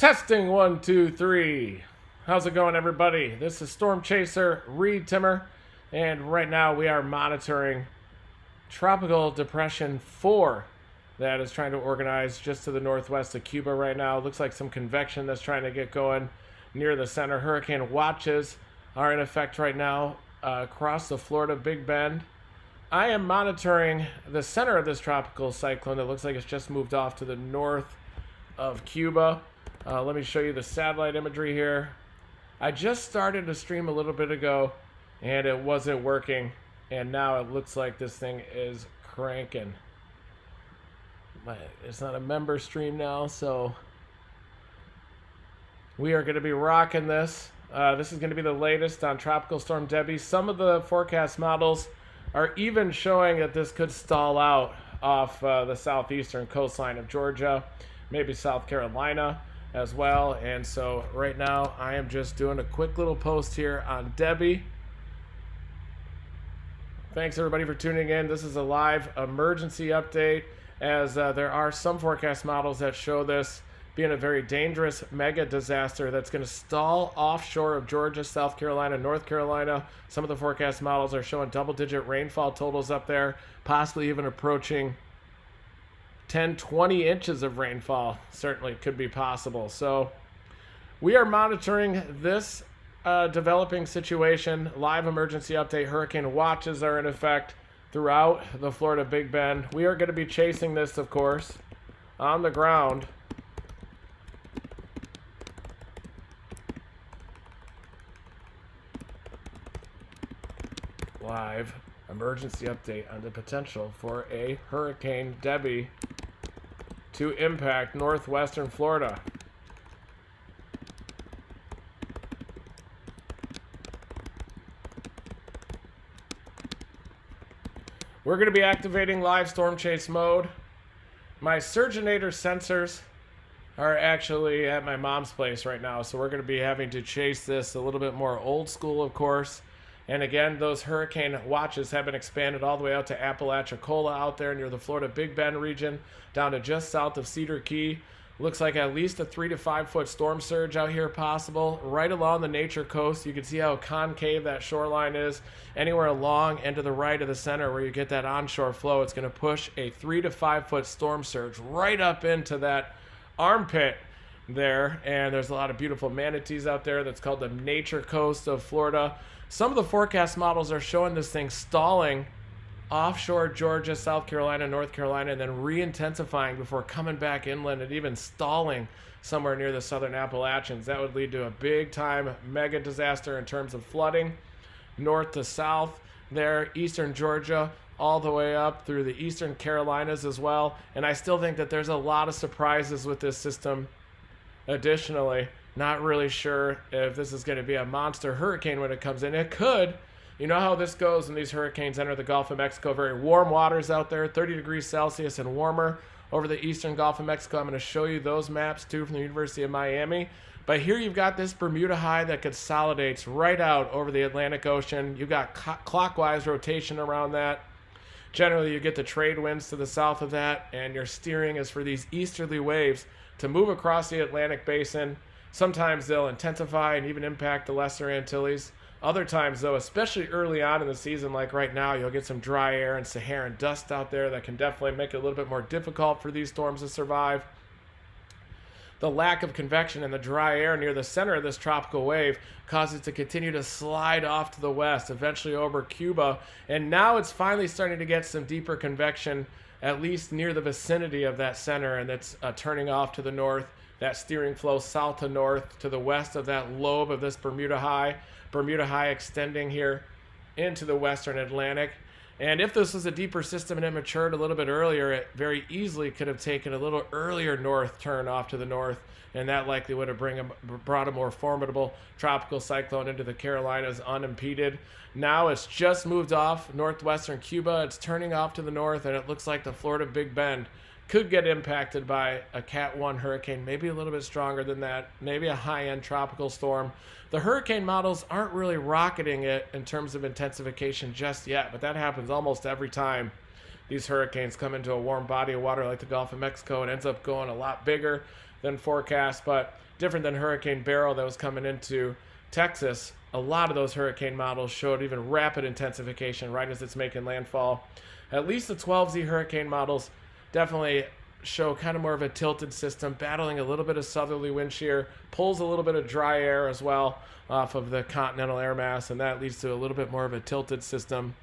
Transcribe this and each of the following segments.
Testing 1, 2, 3. How's it going, everybody? This is Storm Chaser Reed Timmer, and right now we are monitoring Tropical Depression 4 that is trying to organize just to the northwest of Cuba right now. Looks like some convection that's trying to get going near the center. Hurricane watches are in effect right now across the Florida Big Bend. I am monitoring the center of this tropical cyclone that looks like it's just moved off to the north of Cuba. Let me show you the satellite imagery here. I just started to stream a little bit ago and it wasn't working, and now it looks like this thing is cranking. It's not a member stream now, so we are going to be rocking this. This is going to be the latest on Tropical Storm Debbie. Some of the forecast models are even showing that this could stall out off the southeastern coastline of Georgia, maybe South Carolina as well. And so right now I am just doing a quick little post here on Debbie. Thanks everybody for tuning in. This is a live emergency update, as there are some forecast models that show this being a very dangerous mega disaster that's going to stall offshore of Georgia, South Carolina, North Carolina. Some of the forecast models are showing double-digit rainfall totals up there, possibly even approaching 10, 20 inches of rainfall. Certainly could be possible. So we are monitoring this developing situation. Live emergency update. Hurricane watches are in effect throughout the Florida Big Bend. We are going to be chasing this, of course, on the ground. Live emergency update on the potential for a Hurricane Debbie to impact northwestern Florida. We're going to be activating live storm chase mode. My Surgeonator sensors are actually at my mom's place right now, so we're going to be having to chase this a little bit more old school, of course. And again, those hurricane watches have been expanded all the way out to Apalachicola out there near the Florida Big Bend region, down to just south of Cedar Key. Looks like at least a 3 to 5 foot storm surge out here possible. Right along the nature coast, you can see how concave that shoreline is. Anywhere along and to the right of the center where you get that onshore flow, it's going to push a 3 to 5 foot storm surge right up into that armpit there. And there's a lot of beautiful manatees out there. That's called the nature coast of Florida. Some of the forecast models are showing this thing stalling offshore Georgia, South Carolina, North Carolina, and then re-intensifying before coming back inland and even stalling somewhere near the southern Appalachians. That would lead to a big-time mega disaster in terms of flooding, north to south there, eastern Georgia, all the way up through the eastern Carolinas as well. And I still think that there's a lot of surprises with this system. Additionally, not really sure if this is going to be a monster hurricane when it comes in. It could. You know how this goes when these hurricanes enter the Gulf of Mexico. Very warm waters out there, 30 degrees Celsius and warmer over the eastern Gulf of Mexico. I'm going to show you those maps too from the University of Miami. But here you've got this Bermuda high that consolidates right out over the Atlantic Ocean. You've got clockwise rotation around that. Generally, you get the trade winds to the south of that, and your steering is for these easterly waves to move across the Atlantic basin. Sometimes they'll intensify and even impact the Lesser Antilles. Other times, though, especially early on in the season, like right now, you'll get some dry air and Saharan dust out there that can definitely make it a little bit more difficult for these storms to survive. The lack of convection and the dry air near the center of this tropical wave causes it to continue to slide off to the west, eventually over Cuba. And now it's finally starting to get some deeper convection, at least near the vicinity of that center, and it's turning off to the north. That steering flow south to north to the west of that lobe of this Bermuda high. Bermuda high extending here into the western Atlantic. And if this was a deeper system and it matured a little bit earlier, it very easily could have taken a little earlier north turn off to the north, and that likely would have brought a more formidable tropical cyclone into the Carolinas unimpeded. Now it's just moved off northwestern Cuba. It's turning off to the north, and it looks like the Florida Big Bend could get impacted by a Cat 1 hurricane, maybe a little bit stronger than that, maybe a high-end tropical storm. The hurricane models aren't really rocketing it in terms of intensification just yet, but that happens almost every time these hurricanes come into a warm body of water like the Gulf of Mexico. It ends up going a lot bigger than forecast, but different than Hurricane Beryl that was coming into Texas. A lot of those hurricane models showed even rapid intensification right as it's making landfall. At least the 12Z hurricane models definitely show kind of more of a tilted system, battling a little bit of southerly wind shear, pulls a little bit of dry air as well off of the continental air mass, and that leads to a little bit more of a tilted system.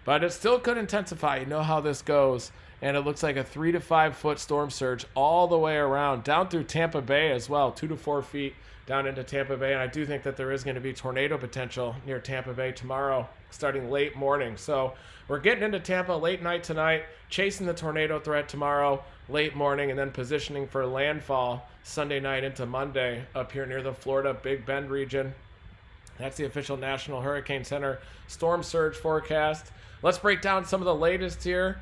But it still could intensify. You know how this goes. And it looks like a 3 to 5 foot storm surge all the way around, down through Tampa Bay as well, 2 to 4 feet down into Tampa Bay. And I do think that there is going to be tornado potential near Tampa Bay tomorrow, starting late morning. So we're getting into Tampa late night tonight, chasing the tornado threat tomorrow, late morning, and then positioning for landfall Sunday night into Monday up here near the Florida Big Bend region. That's the official National Hurricane Center storm surge forecast. Let's break down some of the latest here,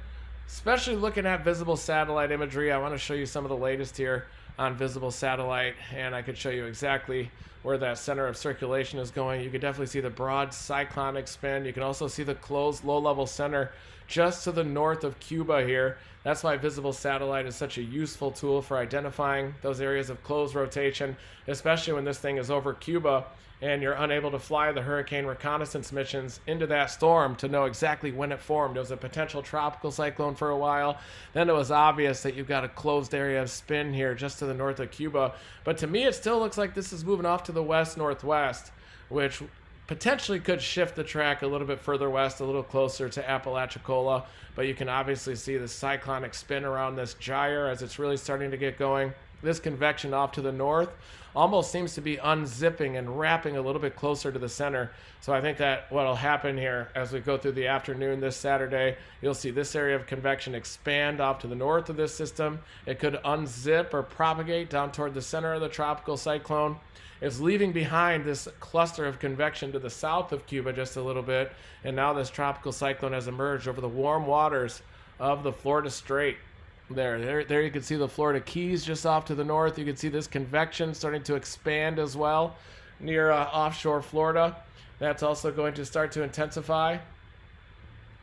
especially looking at visible satellite imagery. I want to show you some of the latest here on visible satellite, and I could show you exactly where that center of circulation is going. You can definitely see the broad cyclonic spin. You can also see the closed low-level center just to the north of Cuba here. That's why visible satellite is such a useful tool for identifying those areas of closed rotation, especially when this thing is over Cuba and you're unable to fly the hurricane reconnaissance missions into that storm to know exactly when it formed. It was a potential tropical cyclone for a while. Then it was obvious that you've got a closed area of spin here just to the north of Cuba. But to me, it still looks like this is moving off to the west-northwest, which potentially could shift the track a little bit further west, a little closer to Apalachicola. But you can obviously see the cyclonic spin around this gyre as it's really starting to get going. This convection off to the north almost seems to be unzipping and wrapping a little bit closer to the center. So I think that what will happen here as we go through the afternoon this Saturday, you'll see this area of convection expand off to the north of this system. It could unzip or propagate down toward the center of the tropical cyclone. It's leaving behind this cluster of convection to the south of Cuba just a little bit. And now this tropical cyclone has emerged over the warm waters of the Florida Strait. There you can see the Florida Keys just off to the north. You can see this convection starting to expand as well near offshore Florida. That's also going to start to intensify.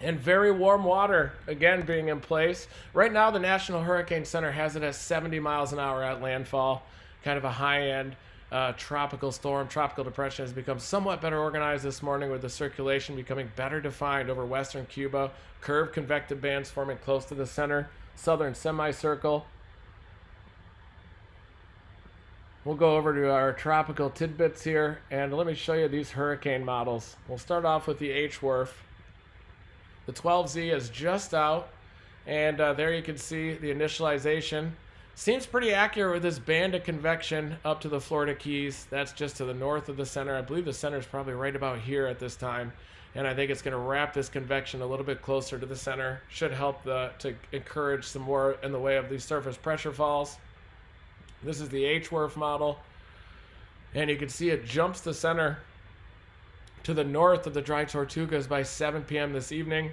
And very warm water, again, being in place. Right now, the National Hurricane Center has it at 70 miles an hour at landfall. Kind of a high-end tropical storm. Tropical depression has become somewhat better organized this morning with the circulation becoming better defined over western Cuba. Curved convective bands forming close to the center. Southern semicircle. We'll go over to our tropical tidbits here, and let me show you these hurricane models. We'll start off with the HWRF. The 12Z is just out, and there you can see the initialization. Seems pretty accurate with this band of convection up to the Florida Keys. That's just to the north of the center. I believe the center is probably right about here at this time. And I think it's going to wrap this convection a little bit closer to the center. Should help to encourage some more in the way of these surface pressure falls. This is the HWRF model. And you can see it jumps the center to the north of the Dry Tortugas by 7 p.m. this evening.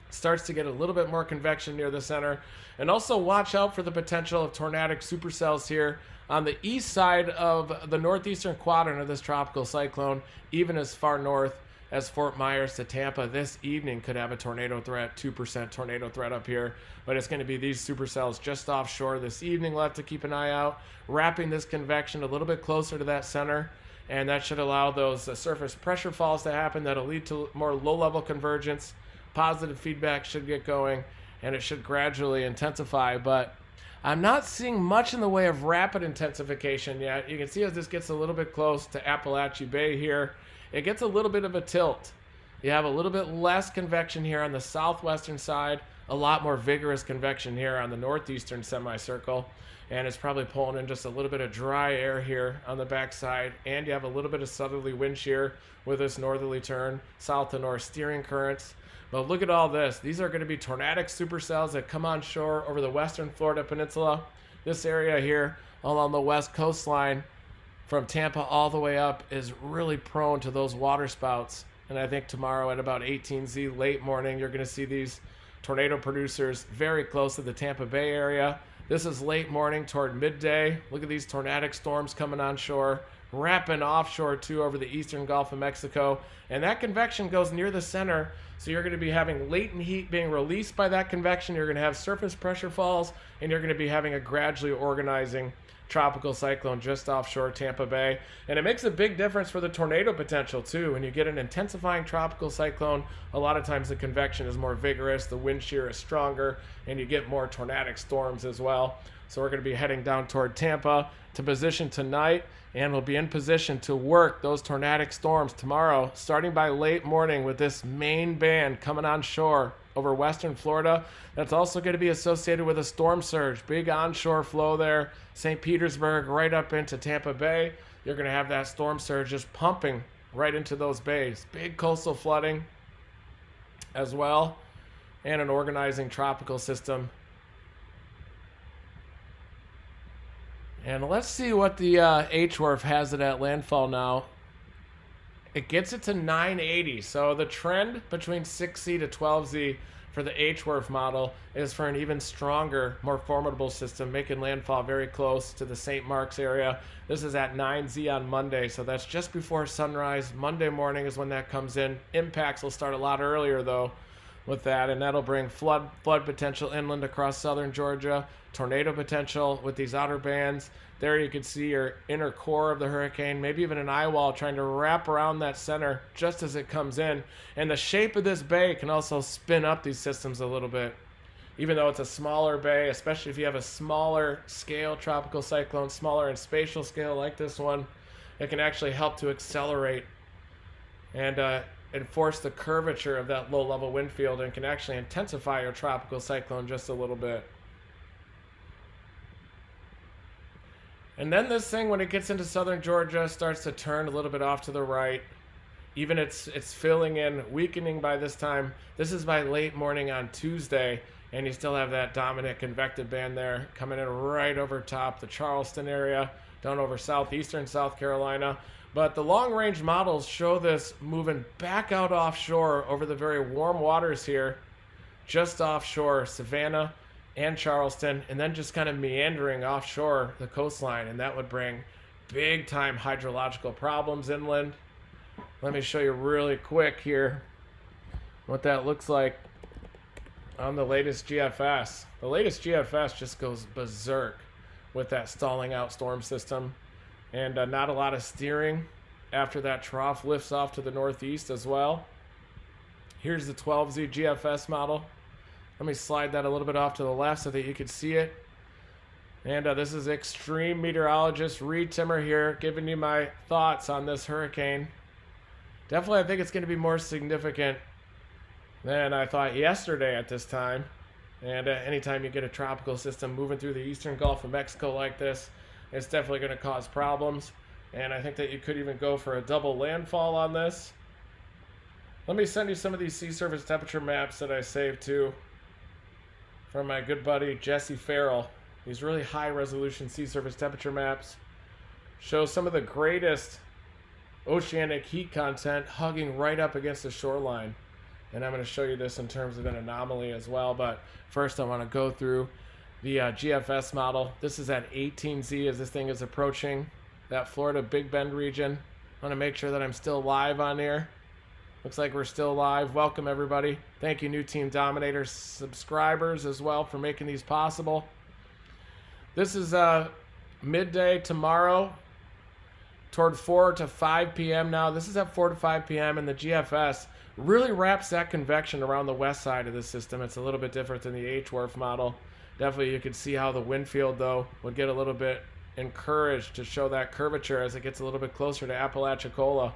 Starts to get a little bit more convection near the center. And also watch out for the potential of tornadic supercells here on the east side of the northeastern quadrant of this tropical cyclone, even as far north as Fort Myers to Tampa. This evening could have a tornado threat, 2% tornado threat up here, but it's going to be these supercells just offshore this evening. We'll have to keep an eye out, wrapping this convection a little bit closer to that center, and that should allow those surface pressure falls to happen. That'll lead to more low-level convergence. Positive feedback should get going, and it should gradually intensify, but I'm not seeing much in the way of rapid intensification yet. You can see as this gets a little bit close to Appalachia Bay here, it gets a little bit of a tilt. You have a little bit less convection here on the southwestern side, a lot more vigorous convection here on the northeastern semicircle, and it's probably pulling in just a little bit of dry air here on the backside, and you have a little bit of southerly wind shear with this northerly turn, south to north steering currents. But look at all this. These are going to be tornadic supercells that come on shore over the western Florida peninsula. This area here along the west coastline from Tampa all the way up is really prone to those water spouts. And I think tomorrow at about 18Z late morning, you're going to see these tornado producers very close to the Tampa Bay area. This is late morning toward midday. Look at these tornadic storms coming on shore, wrapping offshore too over the eastern Gulf of Mexico. And that convection goes near the center. So you're going to be having latent heat being released by that convection. You're going to have surface pressure falls, and you're going to be having a gradually organizing tropical cyclone just offshore Tampa Bay. And it makes a big difference for the tornado potential too. When you get an intensifying tropical cyclone, a lot of times the convection is more vigorous, the wind shear is stronger, and you get more tornadic storms as well. So we're going to be heading down toward Tampa to position tonight, and we'll be in position to work those tornadic storms tomorrow, starting by late morning with this main band coming on shore over western Florida. That's also going to be associated with a storm surge, big onshore flow there, St. Petersburg right up into Tampa Bay. You're going to have that storm surge just pumping right into those bays. Big coastal flooding as well, and an organizing tropical system. And let's see what the H-WRF has it at landfall now. It gets it to 980. So the trend between 6Z to 12Z for the H-WRF model is for an even stronger, more formidable system, making landfall very close to the St. Mark's area. This is at 9Z on Monday, so that's just before sunrise. Monday morning is when that comes in. Impacts will start a lot earlier, though, with that, and that'll bring flood potential inland across southern Georgia, tornado potential with these outer bands. There you can see your inner core of the hurricane, maybe even an eye wall trying to wrap around that center just as it comes in. And the shape of this bay can also spin up these systems a little bit. Even though it's a smaller bay, especially if you have a smaller scale tropical cyclone, smaller in spatial scale like this one, it can actually help to accelerate and enforce the curvature of that low-level wind field, and can actually intensify your tropical cyclone just a little bit. And then this thing, when it gets into southern Georgia, starts to turn a little bit off to the right. Even it's filling in, weakening by this time. This is by late morning on Tuesday, and you still have that dominant convective band there coming in right over top the Charleston area, down over southeastern South Carolina. But the long-range models show this moving back out offshore over the very warm waters here, just offshore Savannah and Charleston, and then just kind of meandering offshore the coastline, and that would bring big-time hydrological problems inland. Let me show you really quick here what that looks like on the latest GFS. The latest GFS just goes berserk with that stalling out storm system, and not a lot of steering after that trough lifts off to the northeast as well. Here's the 12Z GFS model. Let me slide that a little bit off to the left so that you can see it. And this is extreme meteorologist Reed Timmer here, giving you my thoughts on this hurricane. Definitely, I think it's going to be more significant than I thought yesterday at this time. And anytime you get a tropical system moving through the eastern Gulf of Mexico like this, it's definitely going to cause problems. And I think that you could even go for a double landfall on this. Let me send you some of these sea surface temperature maps that I saved too, from my good buddy Jesse Farrell. These really high resolution sea surface temperature maps show some of the greatest oceanic heat content hugging right up against the shoreline. And I'm going to show you this in terms of an anomaly as well. But first I want to go through the GFS model. This is at 18Z as this thing is approaching that Florida Big Bend region. I want to make sure that I'm still live on here. Looks like we're still live. Welcome everybody. Thank you new Team Dominator subscribers as well for making these possible. This is midday tomorrow toward 4 to 5 p.m. now. This is at 4 to 5 p.m. and the GFS really wraps that convection around the west side of the system. It's a little bit different than the H-WRF model. Definitely you could see how the wind field though would get a little bit encouraged to show that curvature as it gets a little bit closer to Apalachicola.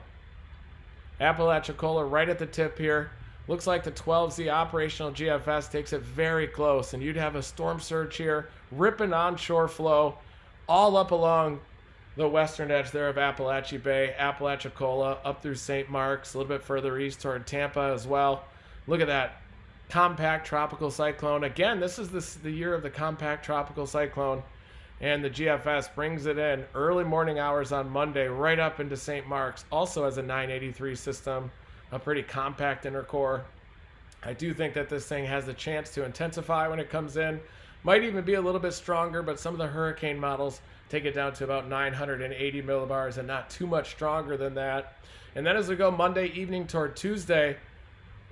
Apalachicola right at the tip here. Looks like the 12Z operational GFS takes it very close, and you'd have a storm surge here ripping onshore flow all up along the western edge there of Appalachia Bay, Apalachicola, up through St. Mark's, a little bit further east toward Tampa as well. Look at that compact tropical cyclone. Again, this is the year of the compact tropical cyclone, and the GFS brings it in early morning hours on Monday right up into St. Mark's, also as a 983 system, a pretty compact inner core. I do think that this thing has the chance to intensify when it comes in. Might even be a little bit stronger, but some of the hurricane models take it down to about 980 millibars and not too much stronger than that. And then as we go Monday evening toward Tuesday,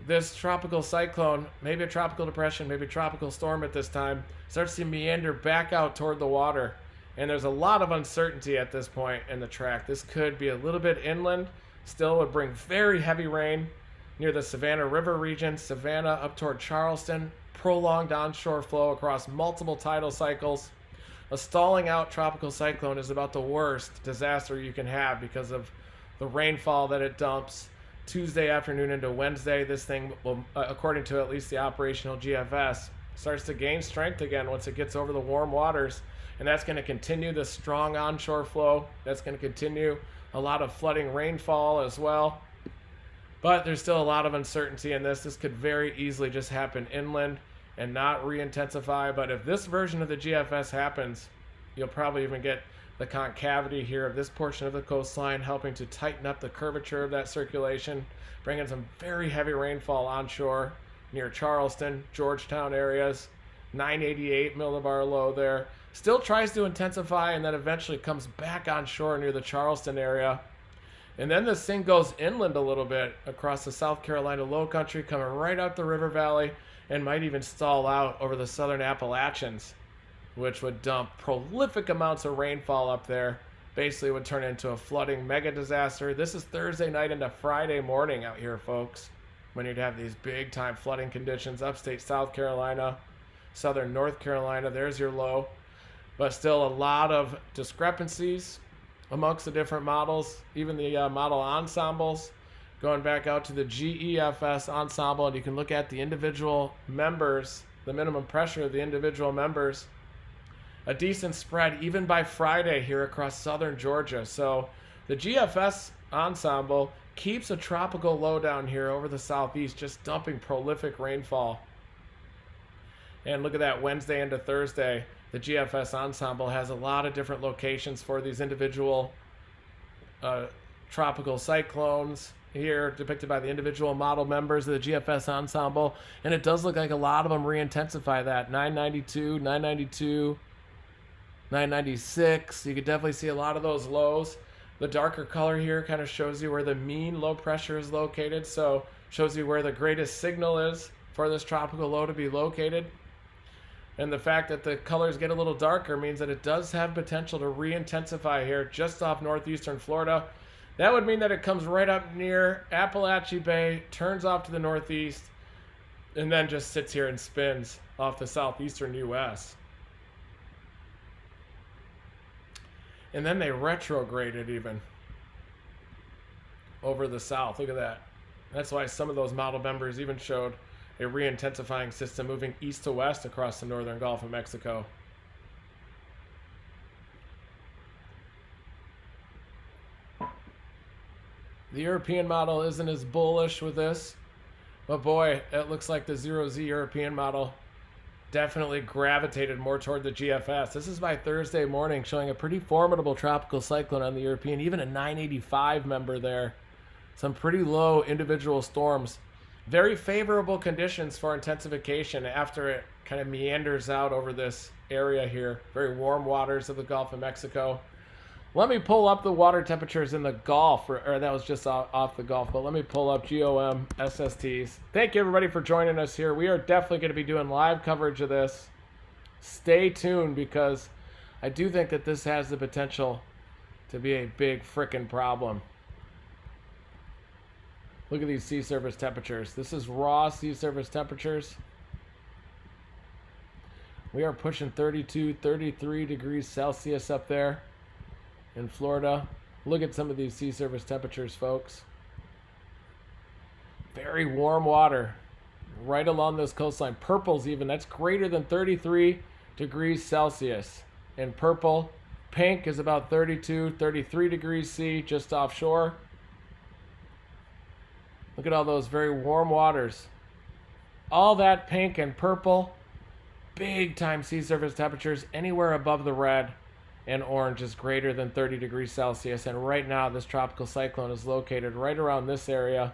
this tropical cyclone, maybe a tropical depression, maybe a tropical storm at this time, starts to meander back out toward the water. And there's a lot of uncertainty at this point in the track. This could be a little bit inland. Still would bring very heavy rain near the Savannah River region, Savannah up toward Charleston, prolonged onshore flow across multiple tidal cycles. A stalling out tropical cyclone is about the worst disaster you can have because of the rainfall that it dumps Tuesday afternoon into Wednesday. This thing will, according to at least the operational GFS, starts to gain strength again once it gets over the warm waters. And that's going to continue the strong onshore flow. That's going to continue a lot of flooding rainfall as well. But there's still a lot of uncertainty in this. This could very easily just happen inland and not re-intensify. But if this version of the GFS happens, you'll probably even get the concavity here of this portion of the coastline, helping to tighten up the curvature of that circulation, bringing some very heavy rainfall onshore near Charleston, Georgetown areas. 988 millibar low there. Still tries to intensify and then eventually comes back on shore near the Charleston area. And then this thing goes inland a little bit across the South Carolina low country, coming right up the river valley, and might even stall out over the southern Appalachians, which would dump prolific amounts of rainfall up there. Basically would turn into a flooding mega disaster. This is Thursday night into Friday morning out here, folks, when you'd have these big time flooding conditions. Upstate South Carolina, southern North Carolina, there's your low. But still a lot of discrepancies amongst the different models, even the model ensembles. Going back out to the GEFS ensemble, and you can look at the individual members, the minimum pressure of the individual members. A decent spread even by Friday here across southern Georgia. So the GFS ensemble keeps a tropical low down here over the southeast, just dumping prolific rainfall. And look at that, Wednesday into Thursday. The GFS ensemble has a lot of different locations for these individual tropical cyclones here, depicted by the individual model members of the GFS ensemble. And it does look like a lot of them re-intensify that. 992, 992, 996. You could definitely see a lot of those lows. The darker color here kind of shows you where the mean low pressure is located. So shows you where the greatest signal is for this tropical low to be located. And the fact that the colors get a little darker means that it does have potential to re-intensify here just off northeastern Florida. That would mean that it comes right up near Appalachia Bay, turns off to the northeast, and then just sits here and spins off the southeastern U.S. And then they retrograded even over the south. Look at that. That's why some of those model members even showed a re-intensifying system moving east to west across the northern Gulf of Mexico. The European model isn't as bullish with this, but boy, it looks like the 0Z European model definitely gravitated more toward the GFS. This is by Thursday morning, showing a pretty formidable tropical cyclone on the European, even a 985 member there. Some pretty low individual storms. Very favorable conditions for intensification after it kind of meanders out over this area here. Very warm waters of the Gulf of Mexico. Let me pull up the water temperatures in the Gulf, or that was just off the Gulf, but let me pull up GOM SSTs. Thank you everybody for joining us here. We are definitely going to be doing live coverage of this. Stay tuned, because I do think that this has the potential to be a big frickin' problem. Look at these sea surface temperatures. This is raw sea surface temperatures. We are pushing 32, 33 degrees Celsius up there in Florida. Look at some of these sea surface temperatures, folks. Very warm water right along this coastline. Purple's even, that's greater than 33 degrees Celsius. In purple, pink is about 32, 33 degrees C just offshore. Look at all those very warm waters. All that pink and purple, big time sea surface temperatures anywhere above the red, and orange is greater than 30 degrees Celsius. And right now this tropical cyclone is located right around this area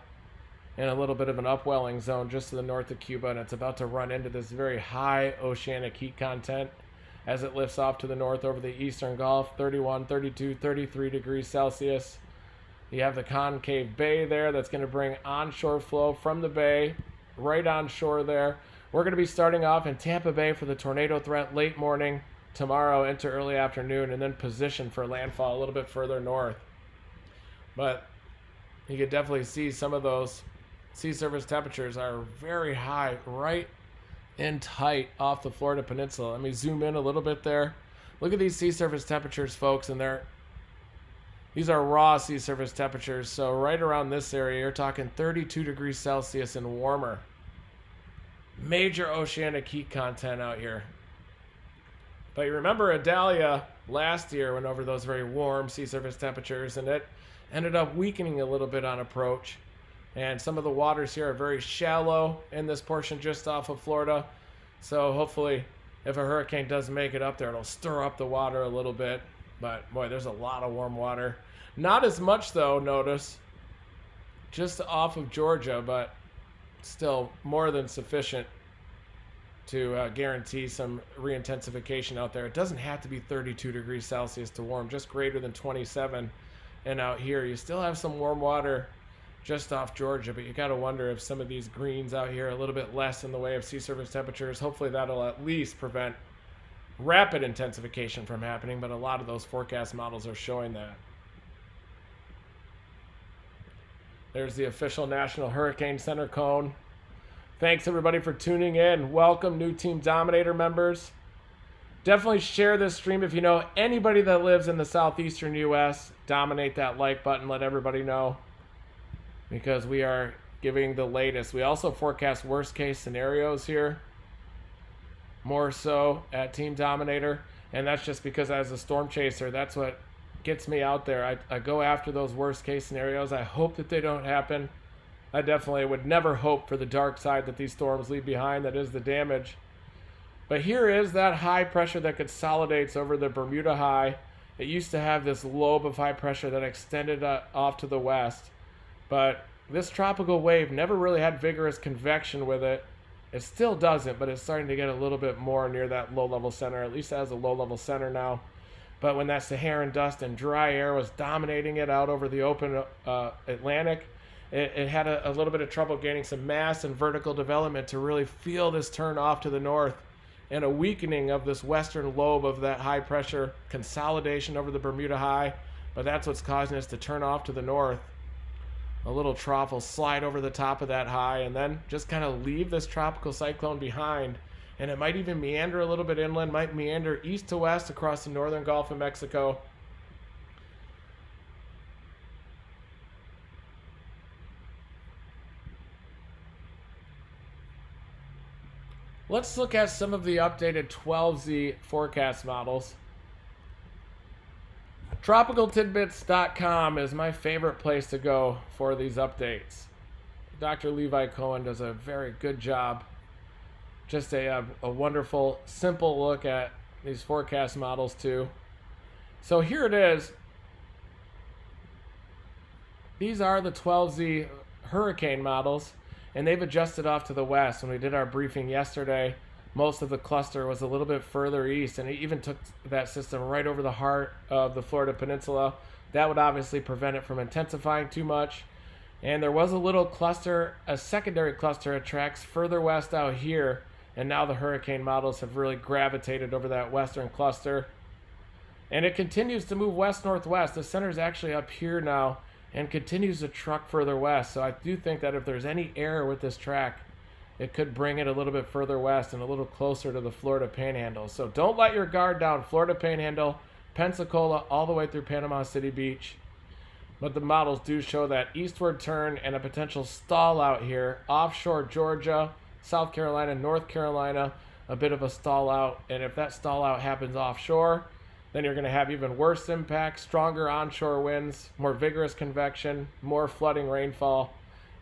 in a little bit of an upwelling zone just to the north of Cuba, and it's about to run into this very high oceanic heat content as it lifts off to the north over the eastern Gulf. 31, 32, 33 degrees Celsius. You have the concave bay there that's going to bring onshore flow from the bay right onshore there. We're going to be starting off in Tampa Bay for the tornado threat late morning. tomorrow into early afternoon, and then position for landfall a little bit further north. But you can definitely see some of those sea surface temperatures are very high, right in tight off the Florida Peninsula. Let me zoom in a little bit there. Look at these sea surface temperatures, folks, and these are raw sea surface temperatures. So right around this area, you're talking 32 degrees Celsius and warmer. Major oceanic heat content out here. But you remember Idalia last year went over those very warm sea surface temperatures, and it ended up weakening a little bit on approach. And some of the waters here are very shallow in this portion just off of Florida. So hopefully, if a hurricane does make it up there, it'll stir up the water a little bit. But boy, there's a lot of warm water. Not as much though, notice, just off of Georgia, but still more than sufficient to guarantee some re-intensification out there. It doesn't have to be 32 degrees Celsius to warm, just greater than 27. And out here, you still have some warm water just off Georgia, but you got to wonder if some of these greens out here are a little bit less in the way of sea surface temperatures. Hopefully that'll at least prevent rapid intensification from happening, but a lot of those forecast models are showing that. There's the official National Hurricane Center cone. Thanks everybody for tuning in. Welcome new Team Dominator members. Definitely share this stream if you know anybody that lives in the southeastern U.S. Dominate that like button, let everybody know, because we are giving the latest. We also forecast worst case scenarios here, more so at Team Dominator, and that's just because as a storm chaser, that's what gets me out there. I go after those worst case scenarios. I hope that they don't happen. I definitely would never hope for the dark side that these storms leave behind, that is the damage. But here is that high pressure that consolidates over the Bermuda High. It used to have this lobe of high pressure that extended off to the west, but this tropical wave never really had vigorous convection with it. It still doesn't, but it's starting to get a little bit more near that low-level center, at least it has a low-level center now. But when that Saharan dust and dry air was dominating it out over the open Atlantic, it had a little bit of trouble gaining some mass and vertical development to really feel this turn off to the north, and a weakening of this western lobe of that high pressure consolidation over the Bermuda High. But that's what's causing us to turn off to the north. A little trough will slide over the top of that high and then just kind of leave this tropical cyclone behind. And it might even meander a little bit inland, might meander east to west across the northern Gulf of Mexico. Let's look at some of the updated 12Z forecast models. TropicalTidbits.com is my favorite place to go for these updates. Dr. Levi Cohen does a very good job. Just a wonderful, simple look at these forecast models too. So here it is. These are the 12Z hurricane models, and they've adjusted off to the west. When we did our briefing yesterday, most of the cluster was a little bit further east, and it even took that system right over the heart of the Florida Peninsula. That would obviously prevent it from intensifying too much. And there was a little cluster, a secondary cluster of tracks further west out here, and now the hurricane models have really gravitated over that western cluster. And it continues to move west-northwest. The center is actually up here now and continues to truck further west. So I do think that if there's any error with this track, it could bring it a little bit further west and a little closer to the Florida Panhandle. So don't let your guard down. Florida Panhandle, Pensacola, all the way through Panama City Beach. But the models do show that eastward turn and a potential stall out here. Offshore Georgia, South Carolina, North Carolina, a bit of a stall out. And if that stall out happens offshore, then you're going to have even worse impacts, stronger onshore winds, more vigorous convection, more flooding rainfall.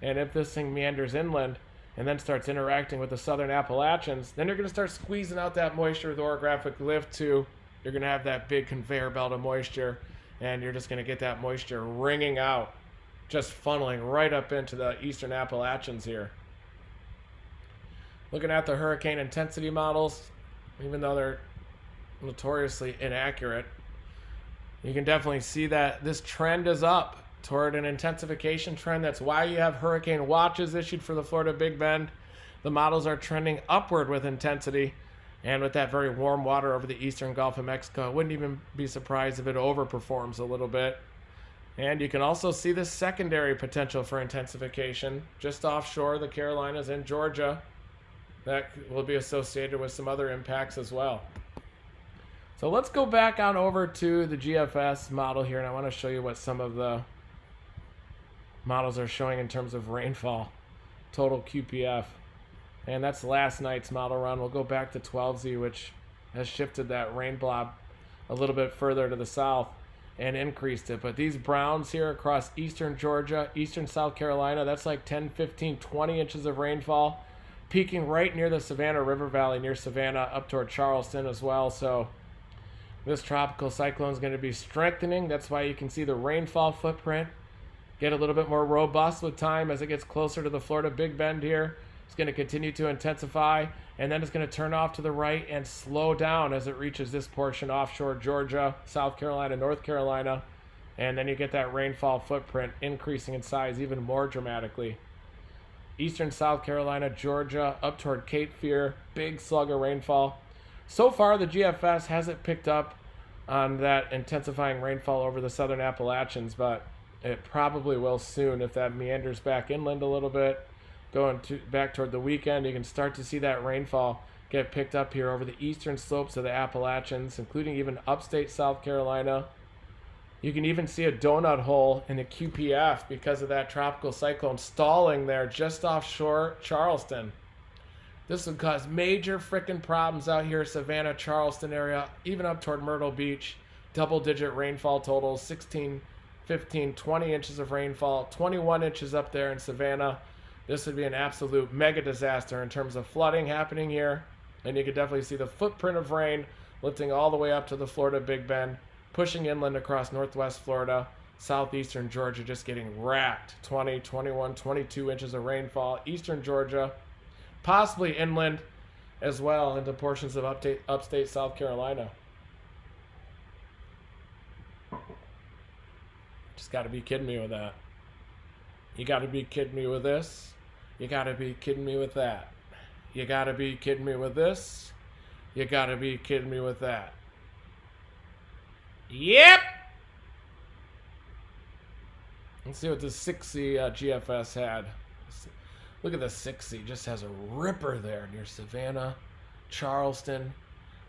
And if this thing meanders inland and then starts interacting with the southern Appalachians, then you're going to start squeezing out that moisture with orographic lift too. You're going to have that big conveyor belt of moisture, and you're just going to get that moisture wringing out, just funneling right up into the eastern Appalachians here. Looking at the hurricane intensity models, even though they're notoriously inaccurate, you can definitely see that this trend is up toward an intensification trend. That's why you have hurricane watches issued for the Florida Big Bend. The models are trending upward with intensity. And with that very warm water over the eastern Gulf of Mexico, I wouldn't even be surprised if it overperforms a little bit. And you can also see the secondary potential for intensification just offshore the Carolinas and Georgia. That will be associated with some other impacts as well. So let's go back on over to the GFS model here, and I want to show you what some of the models are showing in terms of rainfall, total QPF. And that's last night's model run. We'll go back to 12Z, which has shifted that rain blob a little bit further to the south and increased it. But these browns here across eastern Georgia, eastern South Carolina, that's like 10, 15, 20 inches of rainfall, peaking right near the Savannah River Valley, near Savannah, up toward Charleston as well. So this tropical cyclone is going to be strengthening. That's why you can see the rainfall footprint get a little bit more robust with time as it gets closer to the Florida Big Bend here. It's going to continue to intensify, and then it's going to turn off to the right and slow down as it reaches this portion offshore Georgia, South Carolina, North Carolina, and then you get that rainfall footprint increasing in size even more dramatically. Eastern South Carolina, Georgia, up toward Cape Fear, big slug of rainfall. So far, the GFS hasn't picked up on that intensifying rainfall over the southern Appalachians, but it probably will soon if that meanders back inland a little bit. Going back toward the weekend, you can start to see that rainfall get picked up here over the eastern slopes of the Appalachians, including even upstate South Carolina. You can even see a donut hole in the QPF because of that tropical cyclone stalling there just offshore Charleston. This would cause major frickin' problems out here, Savannah, Charleston area, even up toward Myrtle Beach. Double-digit rainfall totals, 16, 15, 20 inches of rainfall, 21 inches up there in Savannah. This would be an absolute mega disaster in terms of flooding happening here. And you can definitely see the footprint of rain lifting all the way up to the Florida Big Bend, pushing inland across northwest Florida, southeastern Georgia just getting wrapped. 20, 21, 22 inches of rainfall. Eastern Georgia, possibly inland as well into portions of upstate South Carolina. Just got to be kidding me with that. You got to be kidding me with this. You got to be kidding me with that. You got to be kidding me with this. You got to be kidding me with that. Yep. Let's see what the 6C GFS had. Look at the 6C. Just has a ripper there near Savannah, Charleston.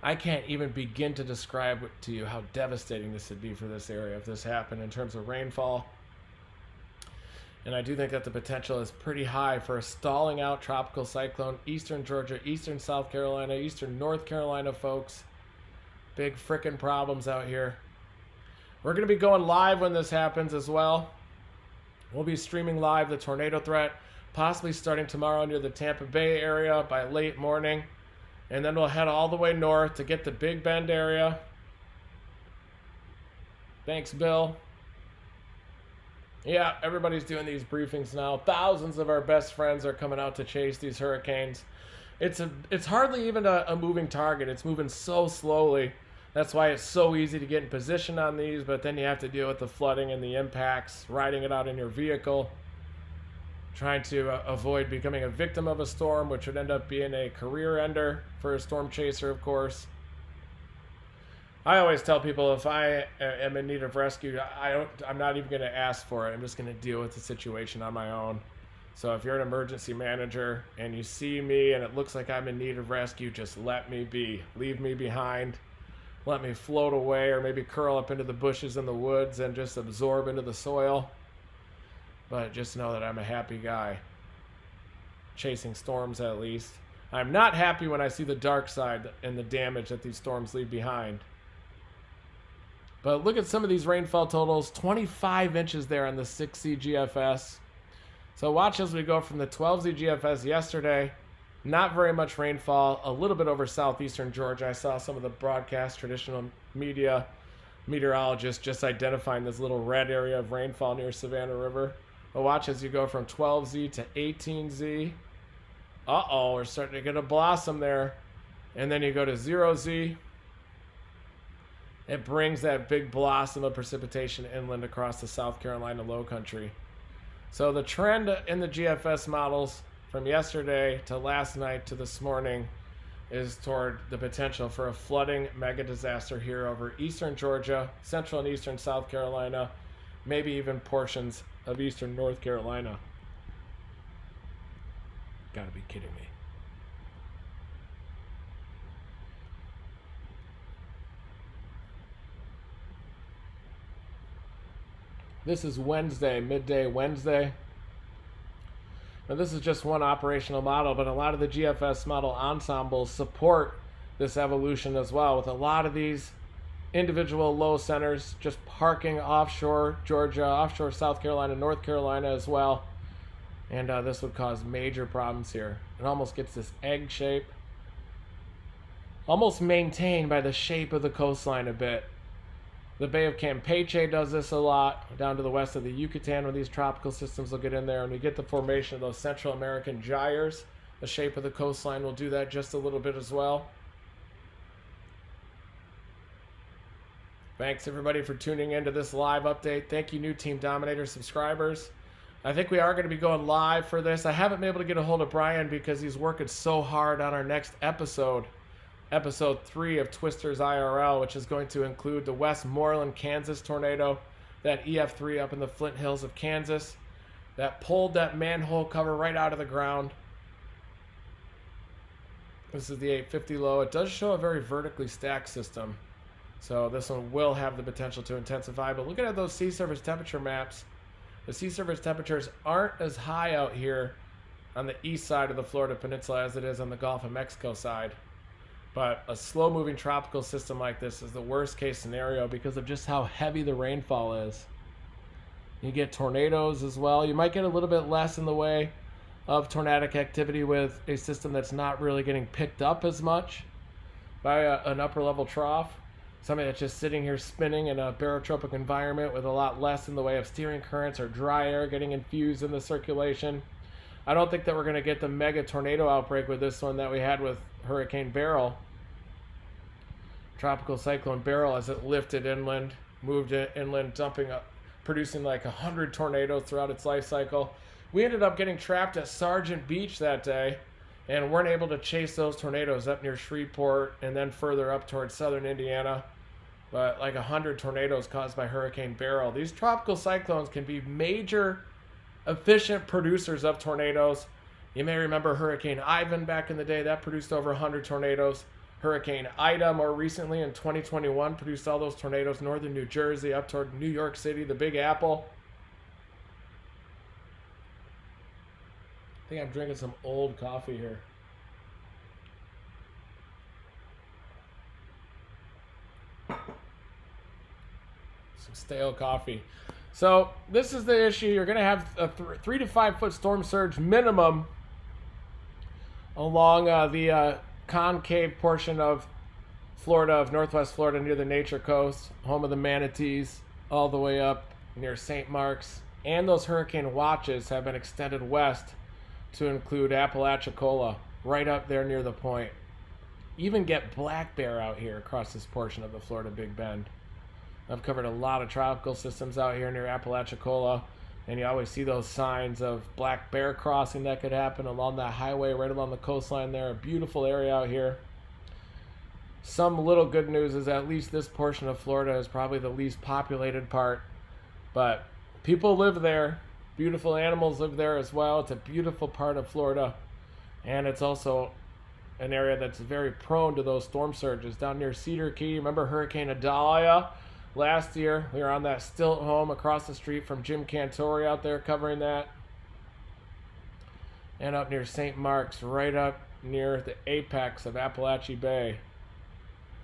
I can't even begin to describe to you how devastating this would be for this area if this happened in terms of rainfall. And I do think that the potential is pretty high for a stalling out tropical cyclone. Eastern Georgia, eastern South Carolina, eastern North Carolina, folks. Big frickin' problems out here. We're going to be going live when this happens as well. We'll be streaming live the tornado threat, possibly starting tomorrow near the Tampa Bay area by late morning. And then we'll head all the way north to get the Big Bend area. Thanks, Bill. Yeah, everybody's doing these briefings now. Thousands of our best friends are coming out to chase these hurricanes. It's hardly even a moving target. It's moving so slowly. That's why it's so easy to get in position on these, but then you have to deal with the flooding and the impacts, riding it out in your vehicle, trying to avoid becoming a victim of a storm, which would end up being a career ender for a storm chaser, of course. I always tell people if I am in need of rescue, I'm not even going to ask for it. I'm just going to deal with the situation on my own. So if you're an emergency manager and you see me and it looks like I'm in need of rescue, just let me be. Leave me behind. Let me float away or maybe curl up into the bushes in the woods and just absorb into the soil. But just know that I'm a happy guy. Chasing storms, at least. I'm not happy when I see the dark side and the damage that these storms leave behind. But look at some of these rainfall totals. 25 inches there on the 6C GFS. So watch as we go from the 12Z GFS yesterday. Not very much rainfall. A little bit over southeastern Georgia. I saw some of the broadcast traditional media meteorologists just identifying this little red area of rainfall near Savannah River. But watch as you go from 12Z to 18Z. Uh-oh, we're starting to get a blossom there. And then you go to 0Z. It brings that big blossom of precipitation inland across the South Carolina low country. So the trend in the GFS models from yesterday to last night to this morning is toward the potential for a flooding mega disaster here over eastern Georgia, central and eastern South Carolina, maybe even portions of eastern North Carolina. Gotta be kidding me. This is Wednesday, midday Wednesday. Now this is just one operational model, but a lot of the GFS model ensembles support this evolution as well, with a lot of these individual low centers just parking offshore Georgia, offshore South Carolina, North Carolina as well. And this would cause major problems here. It almost gets this egg shape, almost maintained by the shape of the coastline a bit. The Bay of Campeche does this a lot, down to the west of the Yucatan when these tropical systems will get in there, and we get the formation of those Central American gyres. The shape of the coastline will do that just a little bit as well. Thanks everybody for tuning into this live update. Thank you new Team Dominator subscribers. I think we are going to be going live for this. I haven't been able to get a hold of Brian because he's working so hard on our next episode. Episode 3 of Twisters IRL, which is going to include the Westmoreland, Kansas tornado, that EF3 up in the Flint Hills of Kansas, that pulled that manhole cover right out of the ground. This is the 850 low. It does show a very vertically stacked system, so this one will have the potential to intensify. But looking at those sea surface temperature maps, the sea surface temperatures aren't as high out here on the east side of the Florida Peninsula as it is on the Gulf of Mexico side. But a slow-moving tropical system like this is the worst-case scenario because of just how heavy the rainfall is. You get tornadoes as well. You might get a little bit less in the way of tornadic activity with a system that's not really getting picked up as much by an upper-level trough. Something that's just sitting here spinning in a barotropic environment with a lot less in the way of steering currents or dry air getting infused in the circulation. I don't think that we're going to get the mega tornado outbreak with this one that we had with Hurricane Beryl. Tropical Cyclone Beryl, as it lifted inland, moved inland, dumping up, producing like 100 tornadoes throughout its life cycle. We ended up getting trapped at Sargent Beach that day and weren't able to chase those tornadoes up near Shreveport and then further up towards southern Indiana. But like 100 tornadoes caused by Hurricane Beryl. These tropical cyclones can be major efficient producers of tornadoes. You may remember Hurricane Ivan back in the day. That produced over 100 tornadoes. Hurricane Ida more recently in 2021 produced all those tornadoes northern New Jersey up toward New York City, the Big Apple. I think I'm drinking some old coffee here. Some stale coffee. So this is the issue. You're going to have a 3 to 5 foot storm surge minimum along the concave portion of Florida, of northwest Florida, near the Nature Coast, home of the manatees, all the way up near St. Mark's. And those hurricane watches have been extended west to include Apalachicola, right up there near the point. Even get black bear out here across this portion of the Florida Big Bend. I've covered a lot of tropical systems out here near Apalachicola, and you always see those signs of black bear crossing that could happen along that highway right along the coastline there. A beautiful area out here. Some little good news is at least this portion of Florida is probably the least populated part, but people live there. Beautiful animals live there as well. It's a beautiful part of Florida, and it's also an area that's very prone to those storm surges. Down near Cedar Key, remember Hurricane Idalia? Last year, we were on that stilt home across the street from Jim Cantori out there covering that. And up near St. Mark's, right up near the apex of Appalachia Bay.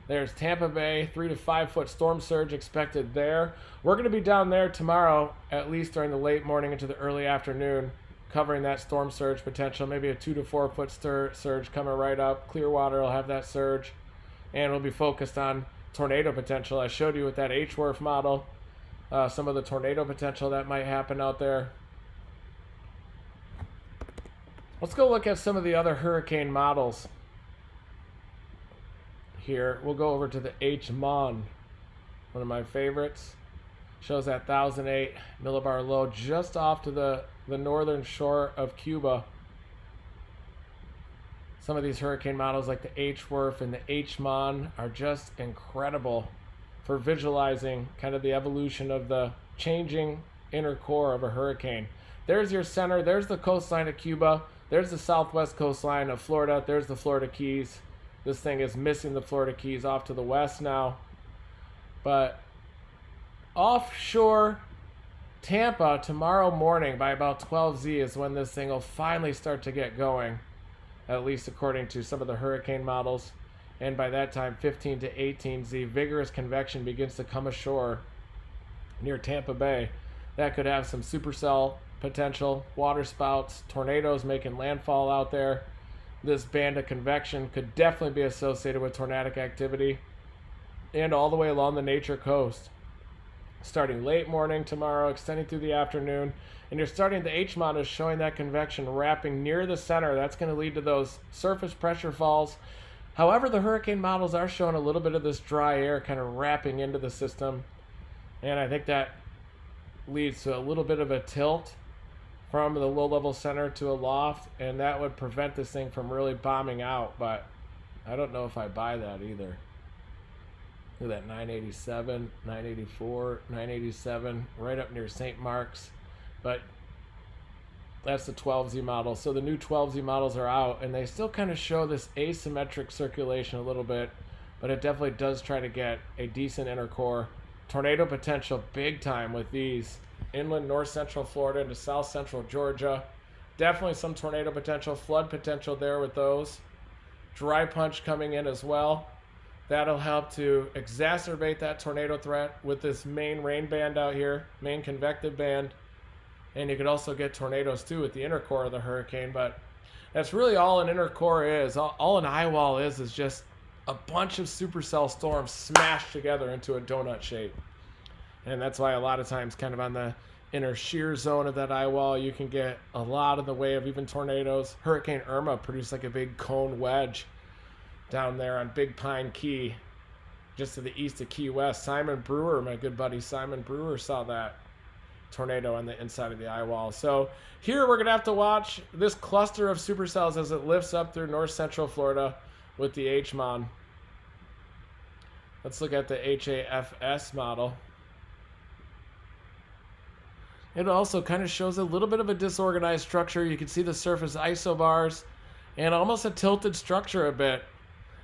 There's Tampa Bay, 3 to 5 foot storm surge expected there. We're going to be down there tomorrow, at least during the late morning into the early afternoon, covering that storm surge potential. Maybe a 2 to 4 foot surge coming right up. Clearwater will have that surge. And we'll be focused on tornado potential. I showed you with that HWRF model some of the tornado potential that might happen out there. Let's go look at some of the other hurricane models here. We'll go over to the HMON, one of my favorites. Shows that 1008 millibar low just off to the northern shore of Cuba. Some of these hurricane models like the H-Werf and the H-Mon are just incredible for visualizing kind of the evolution of the changing inner core of a hurricane. There's your center, there's the coastline of Cuba, there's the southwest coastline of Florida, there's the Florida Keys. This thing is missing the Florida Keys off to the west now. But offshore Tampa tomorrow morning by about 12Z is when this thing will finally start to get going, at least according to some of the hurricane models. And by that time, 15 to 18Z, vigorous convection begins to come ashore near Tampa Bay. That could have some supercell potential, water spouts, tornadoes making landfall out there. This band of convection could definitely be associated with tornadic activity and all the way along the nature coast. Starting late morning tomorrow, extending through the afternoon, and you're starting, the H-Mon is showing that convection wrapping near the center. That's going to lead to those surface pressure falls. However, the hurricane models are showing a little bit of this dry air kind of wrapping into the system, and I think that leads to a little bit of a tilt from the low-level center to a loft, and that would prevent this thing from really bombing out, but I don't know if I buy that either. Look at that 987, 984, 987, right up near St. Mark's. But that's the 12Z model. So the new 12Z models are out, and they still kind of show this asymmetric circulation a little bit, but it definitely does try to get a decent inner core. Tornado potential big time with these. Inland north central Florida into south central Georgia. Definitely some tornado potential, flood potential there with those. Dry punch coming in as well. That'll help to exacerbate that tornado threat with this main rain band out here, main convective band. And you could also get tornadoes too with the inner core of the hurricane, but that's really all an inner core is. All an eye wall is just a bunch of supercell storms smashed together into a donut shape. And that's why a lot of times kind of on the inner shear zone of that eye wall, you can get a lot in the way of even tornadoes. Hurricane Irma produced like a big cone wedge down there on Big Pine Key, just to the east of Key West. Simon Brewer, my good buddy Simon Brewer, saw that tornado on the inside of the eye wall. So here we're going to have to watch this cluster of supercells as it lifts up through north central Florida with the H-Mon. Let's look at the HAFS model. It also kind of shows a little bit of a disorganized structure. You can see the surface isobars and almost a tilted structure a bit.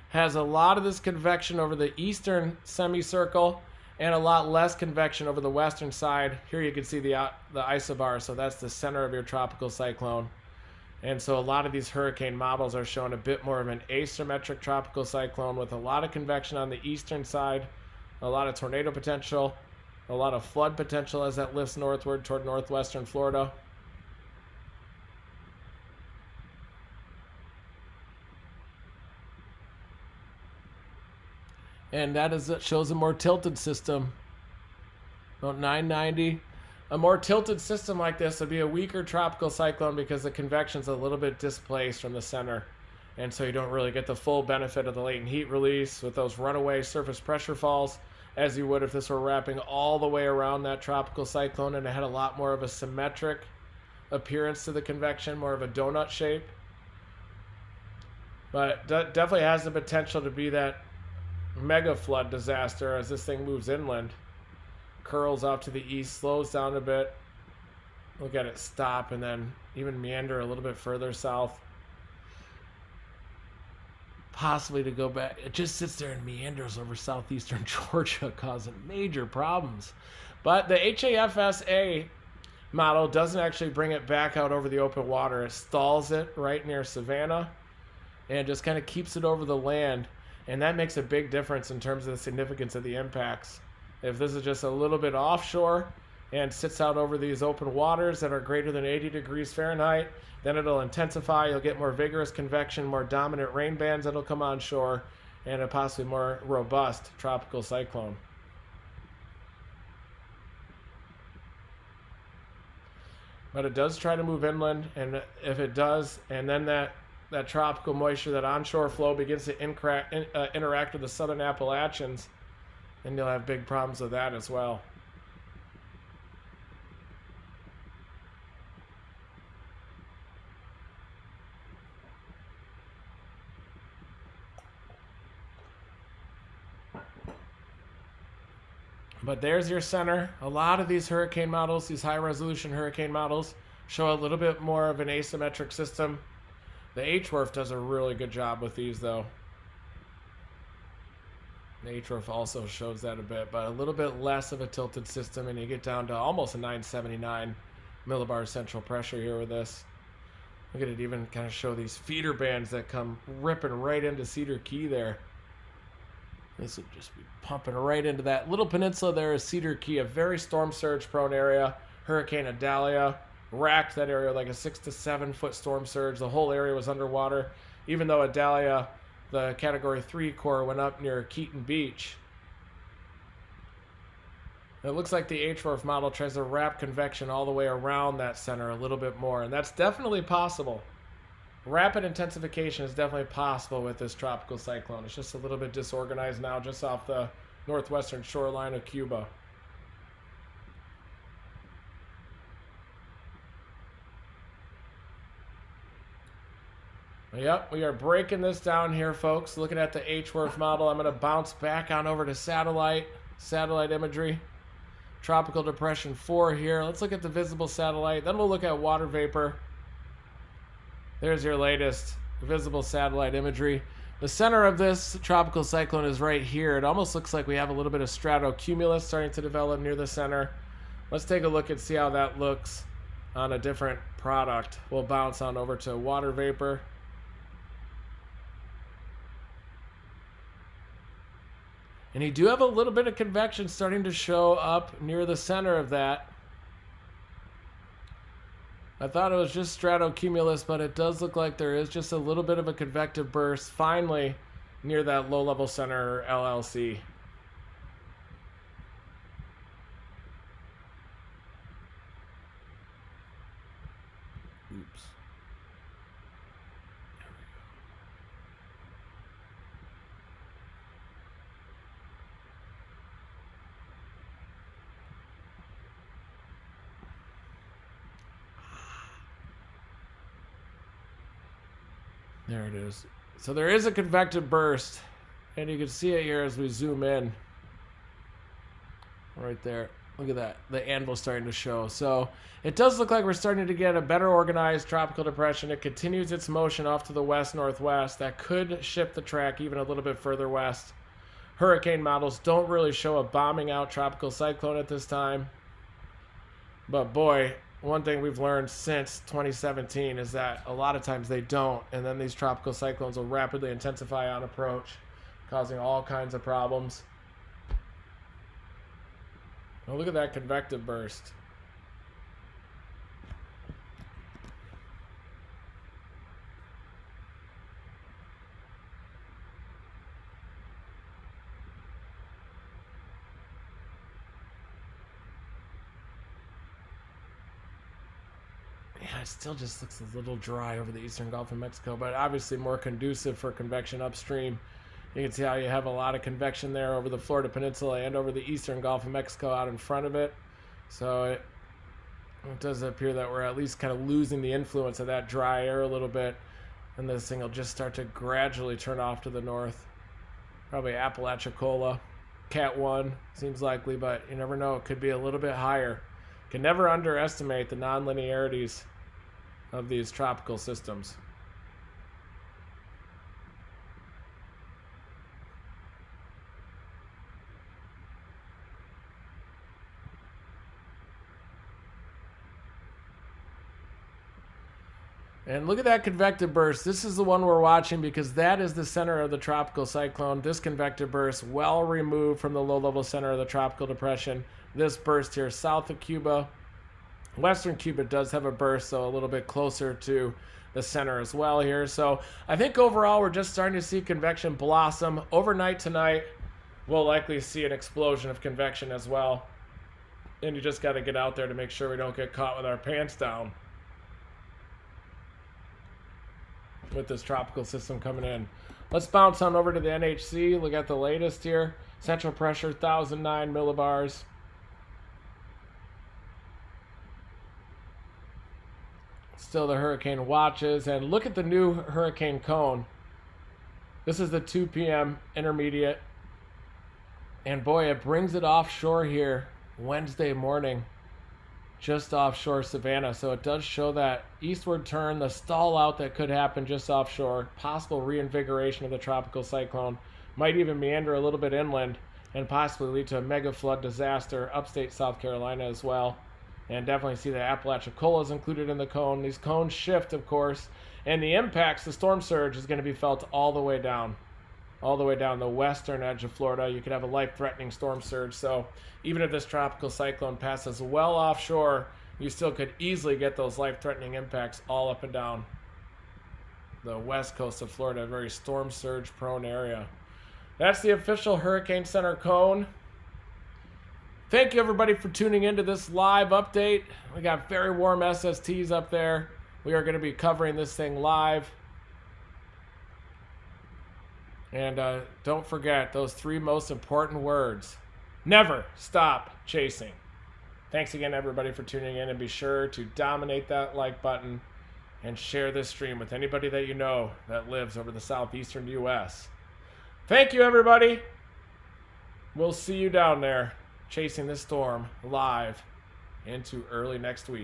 Has a lot of this convection over the eastern semicircle and a lot less convection over the western side. Here you can see the isobar, so that's the center of your tropical cyclone. And so a lot of these hurricane models are showing a bit more of an asymmetric tropical cyclone with a lot of convection on the eastern side, a lot of tornado potential, a lot of flood potential as that lifts northward toward northwestern Florida. And that shows a more tilted system. About 990. A more tilted system like this would be a weaker tropical cyclone because the convection's a little bit displaced from the center. And so you don't really get the full benefit of the latent heat release with those runaway surface pressure falls as you would if this were wrapping all the way around that tropical cyclone and it had a lot more of a symmetric appearance to the convection, more of a donut shape. But definitely has the potential to be that mega flood disaster as this thing moves inland. Curls off to the east, slows down a bit. Look at it stop and then even meander a little bit further south. Possibly to go back. It just sits there and meanders over southeastern Georgia, causing major problems. But the HAFSA model doesn't actually bring it back out over the open water. It stalls it right near Savannah and just kind of keeps it over the land. And that makes a big difference in terms of the significance of the impacts. If this is just a little bit offshore and sits out over these open waters that are greater than 80 degrees Fahrenheit, then it'll intensify. You'll get more vigorous convection, more dominant rain bands that'll come on shore, and a possibly more robust tropical cyclone. But it does try to move inland, and if it does, and then that tropical moisture, that onshore flow begins to interact with the southern Appalachians, then you'll have big problems with that as well. But there's your center. A lot of these hurricane models, these high-resolution hurricane models, show a little bit more of an asymmetric system. The HWRF does a really good job with these, though. The HWRF also shows that a bit, but a little bit less of a tilted system, and you get down to almost a 979 millibar central pressure here with this. Look at it even kind of show these feeder bands that come ripping right into Cedar Key there. This would just be pumping right into that little peninsula there is Cedar Key, a very storm surge prone area. Hurricane Idalia racked that area like a 6 to 7 foot storm surge. The whole area was underwater, even though Idalia, the category 3 core, went up near Keaton Beach. It looks like the HWRF model tries to wrap convection all the way around that center a little bit more, and that's definitely possible. Rapid intensification is definitely possible with this tropical cyclone. It's just a little bit disorganized now, just off the northwestern shoreline of Cuba. Yep, we are breaking this down here, folks. Looking at the HWRF model, I'm going to bounce back on over to satellite imagery. Tropical Depression 4 here. Let's look at the visible satellite. Then we'll look at water vapor. There's your latest visible satellite imagery. The center of this tropical cyclone is right here. It almost looks like we have a little bit of stratocumulus starting to develop near the center. Let's take a look and see how that looks on a different product. We'll bounce on over to water vapor. And you do have a little bit of convection starting to show up near the center of that. I thought it was just stratocumulus, but it does look like there is just a little bit of a convective burst finally near that low-level center LLC. Oops. There it is. So there is a convective burst, and you can see it here as we zoom in. Right there. Look at that. The anvil's starting to show. So it does look like we're starting to get a better organized tropical depression. It continues its motion off to the west-northwest. That could shift the track even a little bit further west. Hurricane models don't really show a bombing out tropical cyclone at this time. But boy, one thing we've learned since 2017 is that a lot of times they don't, and then these tropical cyclones will rapidly intensify on approach, causing all kinds of problems. Oh, look at that convective burst. Yeah, it still just looks a little dry over the eastern Gulf of Mexico, but obviously more conducive for convection upstream. You can see how you have a lot of convection there over the Florida Peninsula and over the eastern Gulf of Mexico out in front of it. So it does appear that we're at least kind of losing the influence of that dry air a little bit, and this thing will just start to gradually turn off to the north. Probably Apalachicola, Cat 1 seems likely, but you never know. It could be a little bit higher. Can never underestimate the nonlinearities of these tropical systems. And look at that convective burst. This is the one we're watching because that is the center of the tropical cyclone. This convective burst well removed from the low-level center of the tropical depression. This burst here south of Cuba. Western Cuba does have a burst, so a little bit closer to the center as well here. So I think overall we're just starting to see convection blossom. Overnight tonight, we'll likely see an explosion of convection as well. And you just got to get out there to make sure we don't get caught with our pants down with this tropical system coming in. Let's bounce on over to the NHC. Look at the latest here. Central pressure 1009 millibars. Still the hurricane watches, and look at the new hurricane cone. This is the 2 p.m. intermediate. And boy, it brings it offshore here Wednesday morning, just offshore Savannah. So it does show that eastward turn, the stall out that could happen just offshore, possible reinvigoration of the tropical cyclone, might even meander a little bit inland and possibly lead to a mega flood disaster upstate South Carolina as well. And definitely see the Apalachicola is included in the cone. These cones shift, of course, and the impacts, the storm surge is going to be felt all the way down the western edge of Florida. You could have a life-threatening storm surge. So even if this tropical cyclone passes well offshore, you still could easily get those life-threatening impacts all up and down the west coast of Florida, a very storm surge prone area. That's the official Hurricane Center cone. Thank you everybody for tuning into this live update. We got very warm SSTs up there. We are going to be covering this thing live. And don't forget those 3 most important words. Never stop chasing. Thanks again everybody for tuning in, and be sure to dominate that like button and share this stream with anybody that you know that lives over the southeastern US. Thank you everybody. We'll see you down there chasing this storm live into early next week.